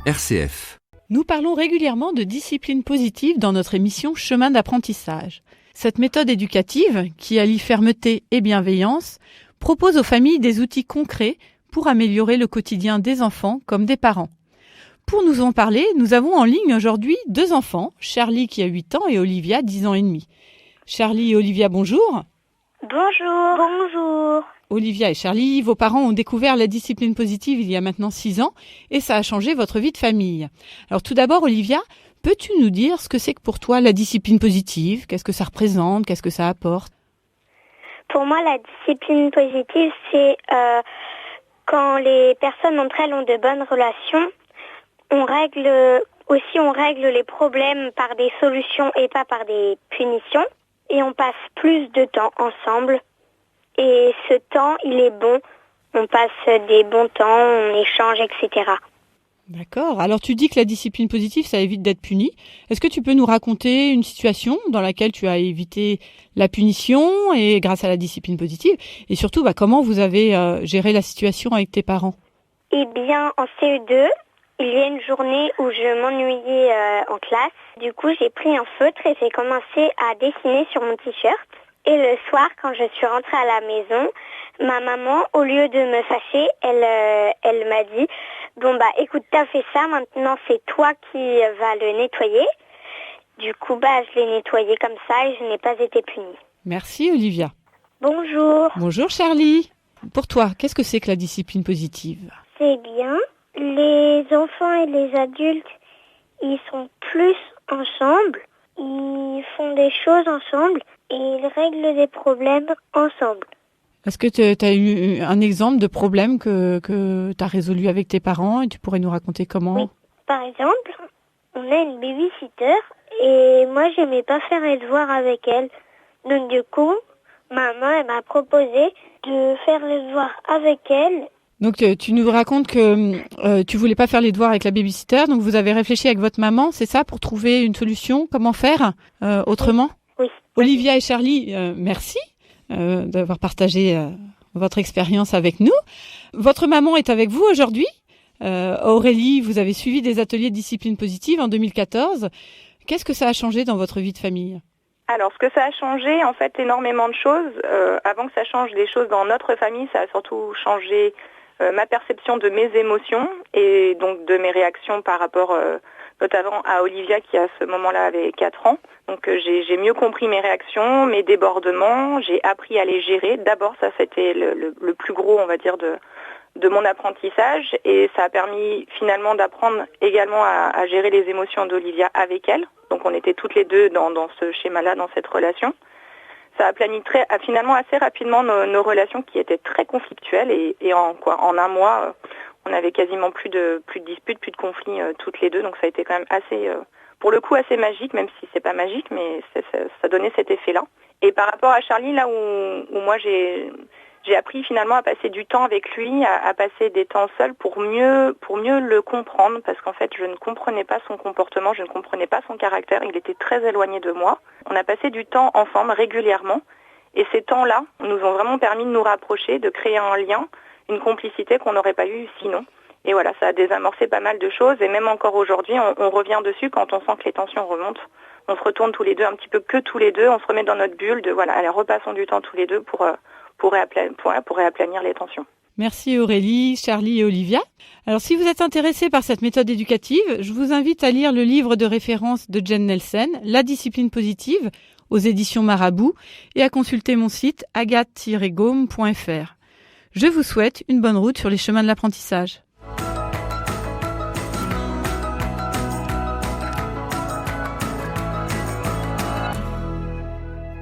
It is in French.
RCF. Nous parlons régulièrement de discipline positive dans notre émission Chemin d'apprentissage. Cette méthode éducative, qui allie fermeté et bienveillance, propose aux familles des outils concrets pour améliorer le quotidien des enfants comme des parents. Pour nous en parler, nous avons en ligne aujourd'hui 2 enfants, Charlie qui a 8 ans et Olivia 10 ans et demi. Charlie et Olivia, bonjour. Bonjour. Bonjour. Olivia et Charlie, vos parents ont découvert la discipline positive il y a maintenant 6 ans et ça a changé votre vie de famille. Alors tout d'abord, Olivia, peux-tu nous dire ce que c'est que pour toi la discipline positive? Qu'est-ce que ça représente? Qu'est-ce que ça apporte? Pour moi, la discipline positive, c'est quand les personnes entre elles ont de bonnes relations. On règle les problèmes par des solutions et pas par des punitions. Et on passe plus de temps ensemble. Et ce temps, il est bon. On passe des bons temps, on échange, etc. D'accord. Alors tu dis que la discipline positive, ça évite d'être puni. Est-ce que tu peux nous raconter une situation dans laquelle tu as évité la punition et grâce à la discipline positive? Et surtout, comment vous avez géré la situation avec tes parents? Eh bien, en CE2, il y a une journée où je m'ennuyais en classe. Du coup, j'ai pris un feutre et j'ai commencé à dessiner sur mon t-shirt. Et le soir, quand je suis rentrée à la maison, ma maman, au lieu de me fâcher, elle m'a dit « Bon écoute, t'as fait ça, maintenant c'est toi qui vas le nettoyer ». Du coup, je l'ai nettoyé comme ça et je n'ai pas été punie. Merci Olivia. Bonjour. Bonjour Charlie. Pour toi, qu'est-ce que c'est que la discipline positive? C'est bien. Les enfants et les adultes, ils sont plus ensemble. Ils font des choses ensemble et ils règlent des problèmes ensemble. Est-ce que tu as eu un exemple de problème que tu as résolu avec tes parents et tu pourrais nous raconter comment? Oui. Par exemple, on a une baby-sitter et moi, j'aimais pas faire les devoirs avec elle. Donc du coup, maman, elle m'a proposé de faire les devoirs avec elle. Donc tu nous racontes que tu voulais pas faire les devoirs avec la baby-sitter, donc vous avez réfléchi avec votre maman, c'est ça, pour trouver une solution? Comment faire autrement? Oui. Olivia et Charlie, merci d'avoir partagé votre expérience avec nous. Votre maman est avec vous aujourd'hui. Aurélie, vous avez suivi des ateliers de discipline positive en 2014. Qu'est-ce que ça a changé dans votre vie de famille? Alors, ce que ça a changé, en fait, énormément de choses. Avant que ça change des choses dans notre famille, ça a surtout changé ma perception de mes émotions et donc de mes réactions par rapport notamment à Olivia qui à ce moment-là avait 4 ans. Donc j'ai mieux compris mes réactions, mes débordements, j'ai appris à les gérer. D'abord, ça c'était le plus gros, on va dire, de mon apprentissage et ça a permis finalement d'apprendre également à gérer les émotions d'Olivia avec elle. Donc on était toutes les deux dans ce schéma-là, dans cette relation. Ça a planifié finalement assez rapidement nos relations qui étaient très conflictuelles et en un mois, on avait quasiment plus de disputes, plus de conflits toutes les deux. Donc ça a été quand même assez, pour le coup, assez magique, même si c'est pas magique, mais ça donnait cet effet-là. Et par rapport à Charlie, là où moi j'ai appris finalement à passer du temps avec lui, à passer des temps seuls pour mieux le comprendre, parce qu'en fait je ne comprenais pas son comportement, je ne comprenais pas son caractère, il était très éloigné de moi. On a passé du temps ensemble régulièrement et ces temps-là nous ont vraiment permis de nous rapprocher, de créer un lien, une complicité qu'on n'aurait pas eu sinon. Et voilà, ça a désamorcé pas mal de choses et même encore aujourd'hui on revient dessus quand on sent que les tensions remontent. On se retourne tous les deux un petit peu que tous les deux, on se remet dans notre bulle de allez, repassons du temps tous les deux pour réaplanir les tensions. Merci Aurélie, Charlie et Olivia. Alors si vous êtes intéressés par cette méthode éducative, je vous invite à lire le livre de référence de Jen Nelson, La discipline positive, aux éditions Marabout, et à consulter mon site agathe-gaume.fr. Je vous souhaite une bonne route sur les chemins de l'apprentissage.